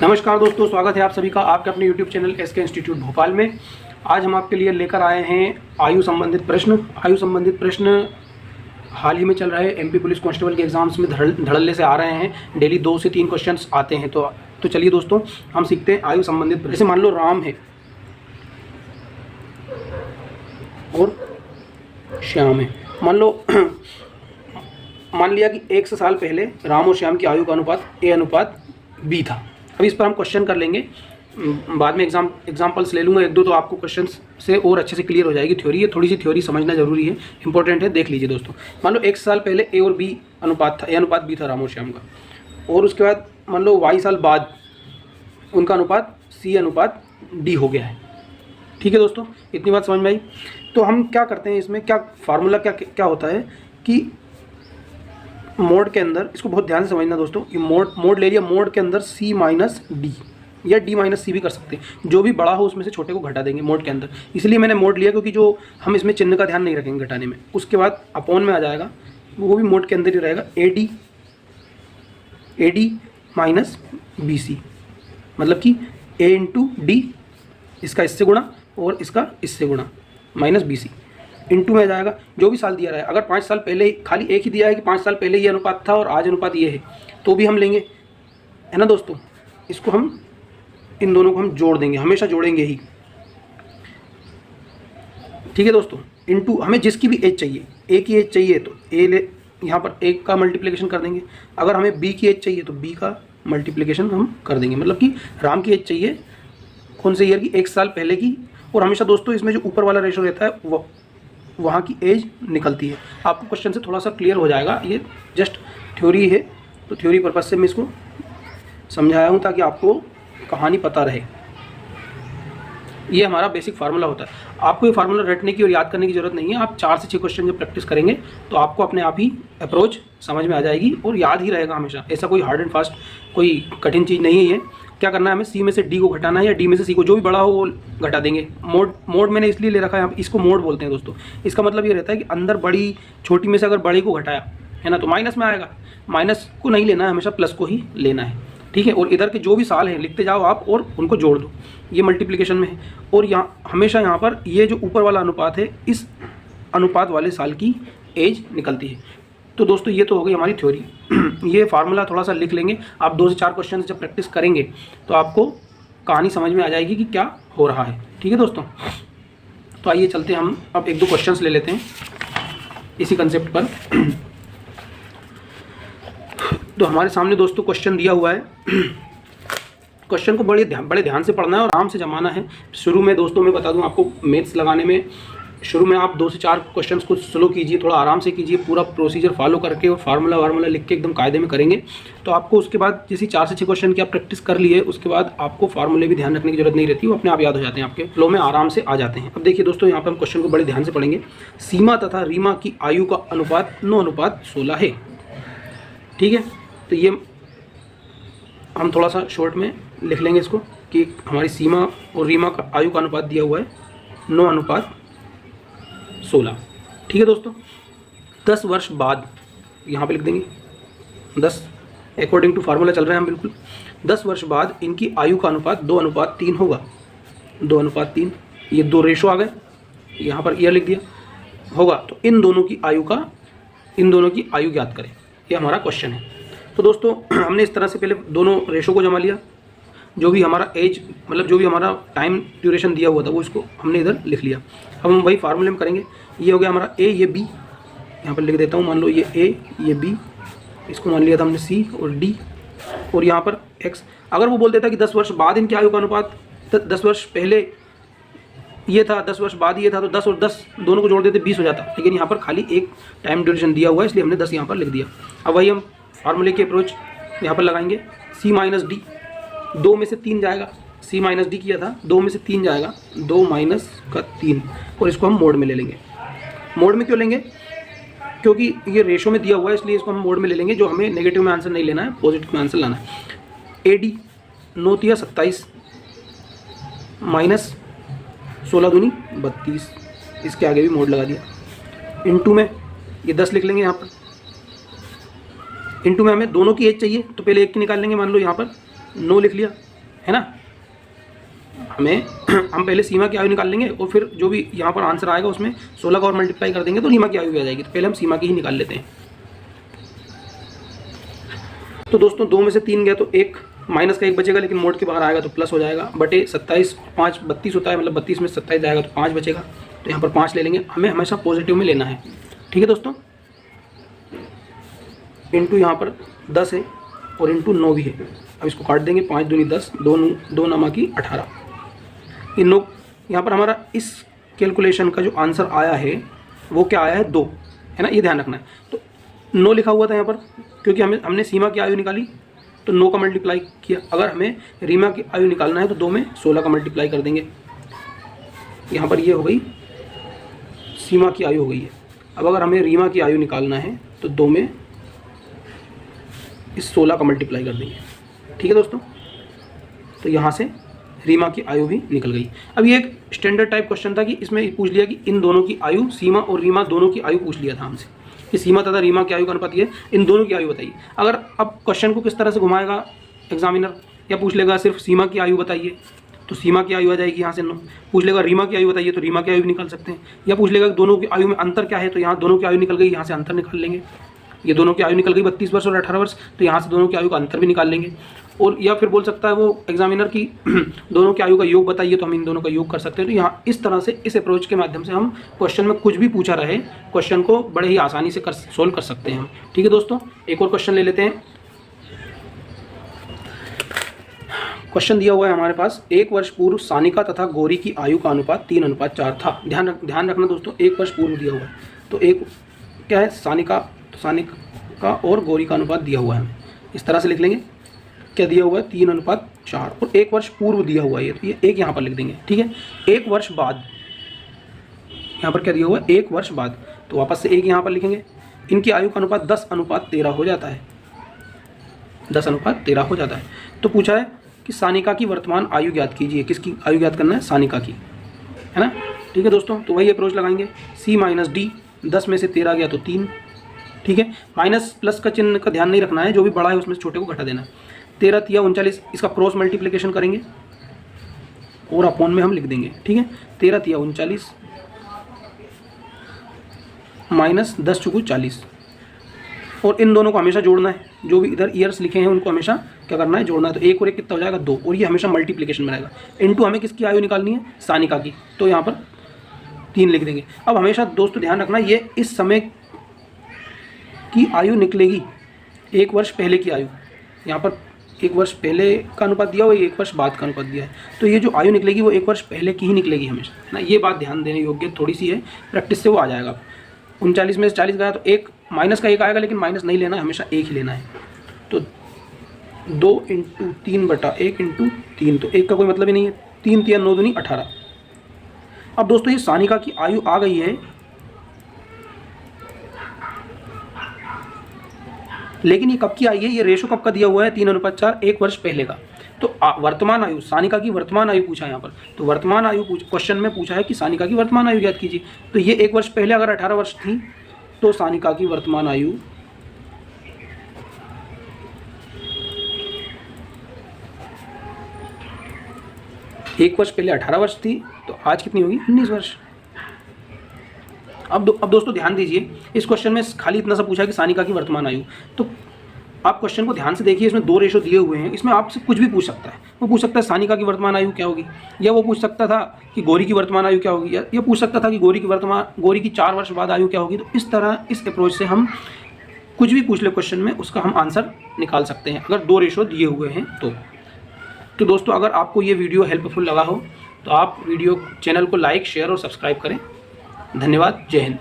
नमस्कार दोस्तों, स्वागत है आप सभी का आपके अपने YouTube channel SK institute Bhopal में। आज हम आपके लिए लेकर आए हैं आयु संबंधित प्रश्न हाल ही में चल रहे MP पुलिस कांस्टेबल के एग्जाम्स में धड़ल्ले से आ रहे हैं। डेली 2 से 3 क्वेश्चंस आते हैं। तो चलिए दोस्तों, हम सीखते हैं आयु संबंधित। जैसे मान लो राम है और श्याम है। मान लिया कि 100 साल पहले राम और श्याम की आयु का अनुपात A/B था। अभी इस पर हम क्वेश्चन कर लेंगे, बाद में एग्जाम्पल्स ले लूँगा 1-2, तो आपको क्वेश्चन से और अच्छे से क्लियर हो जाएगी। थ्योरी है, थोड़ी सी थ्योरी समझना जरूरी है, इंपॉर्टेंट है, देख लीजिए दोस्तों। मान लो 100 साल पहले A और B अनुपात था, A/B था राम और श्याम का, और उसके बाद मान लो Y साल बाद उनका अनुपात C/D हो गया है। ठीक है दोस्तों, इतनी बात समझ में आई। तो हम क्या करते हैं, इसमें क्या फार्मूला क्या होता है कि मोड के अंदर, इसको बहुत ध्यान से समझना दोस्तों, ये मोड ले लिया, मोड के अंदर C-D या D-C भी कर सकते हैं। जो भी बड़ा हो उसमें से छोटे को घटा देंगे मोड के अंदर। इसलिए मैंने मोड लिया क्योंकि जो हम इसमें चिन्ह का ध्यान नहीं रखेंगे घटाने में। उसके बाद अपॉन में आ जाएगा, वो भी मोड के अंदर ही रहेगा, AD BC, मतलब कि A/D, इसका इससे गुणा और इसका इससे गुणा, माइनस BC इंटू में आ जाएगा जो भी साल दिया रहा है। अगर 5 साल पहले खाली एक ही दिया है कि 5 साल पहले ये अनुपात था और आज अनुपात ये है, तो भी हम लेंगे, है ना दोस्तों। इसको हम इन दोनों को हम जोड़ देंगे, हमेशा जोड़ेंगे ही। ठीक है दोस्तों, इंटू हमें जिसकी भी एज चाहिए, ए की एज चाहिए तो ए ले, यहाँ पर ए का मल्टीप्लिकेशन कर देंगे। अगर हमें बी की एज चाहिए तो बी का मल्टीप्लिकेशन हम कर देंगे। मतलब कि राम की एज चाहिए कौन से ईयर की, 1 साल पहले की। और हमेशा दोस्तों इसमें जो ऊपर वाला रेशो रहता है वो वहाँ की एज निकलती है। आपको क्वेश्चन से थोड़ा सा क्लियर हो जाएगा, ये जस्ट थ्योरी है, तो थ्योरी पर्पज से मैं इसको समझाया हूँ ताकि आपको कहानी पता रहे। ये हमारा बेसिक फार्मूला होता है। आपको ये फार्मूला रटने की और याद करने की ज़रूरत नहीं है। आप 4 से 6 क्वेश्चन जब प्रैक्टिस करेंगे तो आपको अपने आप ही अप्रोच समझ में आ जाएगी और याद ही रहेगा हमेशा। ऐसा कोई हार्ड एंड फास्ट कोई कठिन चीज़ नहीं है ये। क्या करना है, हमें C में से D को घटाना है या D में से C को, जो भी बड़ा हो वो घटा देंगे। मोड मैंने इसलिए ले रखा है, इसको मोड बोलते हैं दोस्तों। इसका मतलब ये रहता है कि अंदर बड़ी छोटी में से अगर बड़ी को घटाया है ना, तो माइनस में आएगा। माइनस को नहीं लेना है, हमेशा प्लस को ही लेना है। ठीक है, और इधर के जो भी साल हैं लिखते जाओ आप और उनको जोड़ दो, ये मल्टीप्लिकेशन में है। और यहाँ हमेशा यहाँ पर ये जो ऊपर वाला अनुपात है, इस अनुपात वाले साल की एज निकलती है। तो दोस्तों ये तो हो गई हमारी थ्योरी। ये फार्मूला थोड़ा सा लिख लेंगे आप, 2 से 4 क्वेश्चन जब प्रैक्टिस करेंगे तो आपको कहानी समझ में आ जाएगी कि क्या हो रहा है। ठीक है दोस्तों, तो आइए चलते हैं, हम अब 1-2 क्वेश्चंस ले लेते हैं इसी कंसेप्ट पर। तो हमारे सामने दोस्तों क्वेश्चन दिया हुआ है। क्वेश्चन को बड़े ध्यान से पढ़ना है और आराम से जमाना है। शुरू में दोस्तों मैं बता दूं आपको, मैथ्स लगाने में शुरू में आप 2 से 4 क्वेश्चंस को स्लो कीजिए, थोड़ा आराम से कीजिए, पूरा प्रोसीजर फॉलो करके और फार्मूला लिख के एकदम कायदे में करेंगे। तो आपको उसके बाद जैसे 4 से 6 क्वेश्चन की आप प्रैक्टिस कर लिए, उसके बाद आपको फार्मूले भी ध्यान रखने की जरूरत नहीं रहती, वो अपने आप याद हो जाते हैं, आपके फ्लो में आराम से आ जाते हैं। अब देखिए दोस्तों, यहाँ पर हम क्वेश्चन को बड़े ध्यान से पढ़ेंगे। सीमा तथा रीमा की आयु का अनुपात 9:16 है। ठीक है, तो ये हम थोड़ा सा शॉर्ट में लिख लेंगे इसको कि हमारी सीमा और रीमा का आयु का अनुपात दिया हुआ है 9:16। ठीक है दोस्तों, 10 वर्ष बाद यहाँ पे लिख देंगे 10, अकॉर्डिंग टू फार्मूला चल रहे हैं हम बिल्कुल। 10 वर्ष बाद इनकी आयु का अनुपात 2:3 होगा। 2:3, ये 2 रेशो आ गए, यहाँ पर ईयर लिख दिया होगा। तो इन दोनों की आयु ज्ञात करें, ये हमारा क्वेश्चन है। तो दोस्तों हमने इस तरह से पहले दोनों रेशो को जमा लिया, जो भी हमारा एज मतलब जो भी हमारा टाइम ड्यूरेशन दिया हुआ था वो इसको हमने इधर लिख लिया। अब हम वही फार्मूले में करेंगे। ये हो गया हमारा A, ये B, यहाँ पर लिख देता हूँ। मान लो ये A, ये B, इसको मान लिया था हमने C और D, और यहाँ पर X। अगर वो बोल देता कि 10 वर्ष बाद इनकी आयु का अनुपात, 10 वर्ष पहले ये था, 10 वर्ष बाद ये था, तो 10 और 10 दोनों को जोड़ देते 20 हो जाता। लेकिन यहाँ पर खाली एक टाइम ड्यूरेशन दिया हुआ है, इसलिए हमने 10 यहाँ पर लिख दिया। अब वही हम फार्मूले की अप्रोच यहाँ पर लगाएंगे। C-D, 2 में से 3 जाएगा। C-D किया था, 2 में से 3 जाएगा, 2 माइनस का 3, और इसको हम मोड में ले लेंगे। मोड में क्यों लेंगे, क्योंकि ये रेशो में दिया हुआ है, इसलिए इसको हम मोड में ले लेंगे। जो हमें नेगेटिव में आंसर नहीं लेना है, पॉजिटिव में आंसर लाना है। AD 9×3 = 27 माइनस 16×2 = 32, इसके आगे भी मोड लगा दिया। इंटू में ये 10 लिख लेंगे यहाँ पर। इंटू में हमें दोनों की एज चाहिए, तो पहले एक की निकाल लेंगे। मान लो यहाँ पर 9 लिख लिया, है ना। हम पहले सीमा की आयु निकाल लेंगे और फिर जो भी यहाँ पर आंसर आएगा उसमें 16 का और मल्टीप्लाई कर देंगे तो रीमा की आयु भी आ जाएगी। तो पहले हम सीमा की ही निकाल लेते हैं। तो दोस्तों 2 में से 3 गया तो एक माइनस का 1 बचेगा, लेकिन मोड के बाहर आएगा तो प्लस हो जाएगा, बटे 27 5 32 होता है, मतलब 32 में 27 जाएगा तो 5 बचेगा। तो यहाँ पर 5 ले लेंगे, हमें हमेशा पॉजिटिव में लेना है। ठीक है दोस्तों, इंटू यहाँ पर 10 है और इंटू 9 भी है। अब इसको काट देंगे, 5 दूनी 10, 2 नमा की 18। इन लोग यहाँ पर हमारा इस कैलकुलेशन का जो आंसर आया है वो क्या आया है 2, है ना, ये ध्यान रखना है। तो 9 लिखा हुआ था यहाँ पर, क्योंकि हमने सीमा की आयु निकाली तो 9 का मल्टीप्लाई किया। अगर हमें रीमा की आयु निकालना है तो 2 में 16 का मल्टीप्लाई कर देंगे। यहाँ पर ये हो गई सीमा की आयु हो गई है। अब अगर हमें रीमा की आयु निकालना है तो 2 में इस 16 का मल्टीप्लाई कर देंगे। ठीक है दोस्तों, तो यहाँ से रीमा की आयु भी निकल गई। अब ये एक स्टैंडर्ड टाइप क्वेश्चन था कि इसमें पूछ लिया कि इन दोनों की आयु, सीमा और रीमा दोनों की आयु पूछ लिया था हमसे कि सीमा तथा रीमा की आयु का अनुपात ये, इन दोनों की आयु बताइए। अगर अब क्वेश्चन को किस तरह से घुमाएगा एग्जामिनर, या पूछ लेगा सिर्फ सीमा की आयु बताइए तो सीमा की आयु आ जाएगी यहाँ से 9। पूछ लेगा रीमा की आयु बताइए तो रीमा की आयु भी निकाल सकते हैं, या पूछ लेगा दोनों की आयु में अंतर क्या है तो यहाँ दोनों की आयु निकल गई, यहाँ से अंतर निकाल लेंगे। ये दोनों की आयु निकल गई 32 वर्ष और 18 वर्ष, तो यहाँ से दोनों की आयु का अंतर भी निकाल लेंगे। और या फिर बोल सकता है वो एग्जामिनर की दोनों की आयु का योग बताइए तो हम इन दोनों का योग कर सकते हैं। तो यहाँ इस तरह से, इस अप्रोच के माध्यम से हम क्वेश्चन में कुछ भी पूछा रहे क्वेश्चन को बड़े ही आसानी से सोल्व कर सकते हैं हम। ठीक है दोस्तों, एक और क्वेश्चन ले लेते हैं। क्वेश्चन दिया हुआ है हमारे पास, 1 वर्ष पूर्व सानिका तथा गौरी की आयु का अनुपात 3:4 था। ध्यान रखना दोस्तों, 1 वर्ष पूर्व दिया हुआ है तो एक क्या है सानिका और गौरी का अनुपात दिया हुआ है। इस तरह से लिख लेंगे, क्या दिया हुआ है 3:4 और 1 वर्ष पूर्व दिया हुआ है, तो ये एक यहाँ पर लिख देंगे। ठीक है, 1 वर्ष बाद, यहाँ पर क्या दिया हुआ है 1 वर्ष बाद, तो वापस से एक यहाँ पर लिखेंगे। इनकी आयु का अनुपात 10:13 हो जाता है, 10:13 हो जाता है। तो पूछा है कि सानिका की वर्तमान आयु ज्ञात कीजिए। किसकी आयु ज्ञात करना है? सानिका की, है ना। ठीक है दोस्तों, तो वही अप्रोच लगाएंगे, C - D, 10 में से 13 गया तो 3। ठीक है, माइनस प्लस का चिन्ह का ध्यान नहीं रखना है, जो भी बड़ा है उसमें छोटे को घटा देना। 13 तिया 39, इसका क्रॉस मल्टीप्लिकेशन करेंगे और अपॉन में हम लिख देंगे। ठीक है, 13 तिया 39 माइनस 10 चुकू 40, और इन दोनों को हमेशा जोड़ना है। जो भी इधर ईयर्स लिखे हैं उनको हमेशा क्या करना है? जोड़ना है। तो 1 और 1 कितना हो जाएगा? 2, और ये हमेशा मल्टीप्लिकेशन में रहेगा। इनटू हमें किसकी आयु निकालनी है? सानिका की, तो यहाँ पर 3 लिख देंगे। अब हमेशा दोस्तों ध्यान रखना, ये इस समय की आयु निकलेगी, 1 वर्ष पहले की आयु। यहाँ पर 1 वर्ष पहले का अनुपात दिया हुआ है, 1 वर्ष बाद का अनुपात दिया है, तो ये जो आयु निकलेगी वो 1 वर्ष पहले की ही निकलेगी हमेशा, है ना। ये बात ध्यान देने योग्य थोड़ी सी है, प्रैक्टिस से वो आ जाएगा। 39 में से 40 गया तो एक माइनस का 1 आएगा, लेकिन माइनस नहीं लेना है, हमेशा 1 ही लेना है। तो 2 × 3/1 × 3, तो 1 का कोई मतलब ही नहीं है। 3 तिया 9 दूनी 18। अब दोस्तों ये सानिका की आयु आ गई है, लेकिन ये कब की आई है? ये रेशो कब का दिया हुआ है? 3:4, 1 वर्ष पहले का। तो वर्तमान आयु, सानिका की वर्तमान आयु पूछा है यहाँ पर, तो वर्तमान आयु क्वेश्चन में पूछा है कि सानिका की वर्तमान आयु ज्ञात कीजिए। तो ये 1 वर्ष पहले अगर 18 वर्ष थी तो सानिका की वर्तमान आयु 1 वर्ष पहले 18 वर्ष थी, तो आज कितनी होगी? 19 वर्ष। अब दोस्तों ध्यान दीजिए, इस क्वेश्चन में खाली इतना सा पूछा है कि सानिका की वर्तमान आयु। तो आप क्वेश्चन को ध्यान से देखिए, इसमें 2 रेशो दिए हुए हैं, इसमें आपसे कुछ भी पूछ सकता है। वो पूछ सकता है सानिका की वर्तमान आयु क्या होगी, या वो पूछ सकता था कि गौरी की वर्तमान आयु क्या होगी, या पूछ सकता था कि गौरी की 4 वर्ष बाद आयु क्या होगी। तो इस तरह, इस अप्रोच से हम कुछ भी पूछ ले क्वेश्चन में, उसका हम आंसर निकाल सकते हैं अगर 2 रेशो दिए हुए हैं तो दोस्तों अगर आपको ये वीडियो हेल्पफुल लगा हो तो आप चैनल को लाइक, शेयर और सब्सक्राइब करें। धन्यवाद। जय हिंद।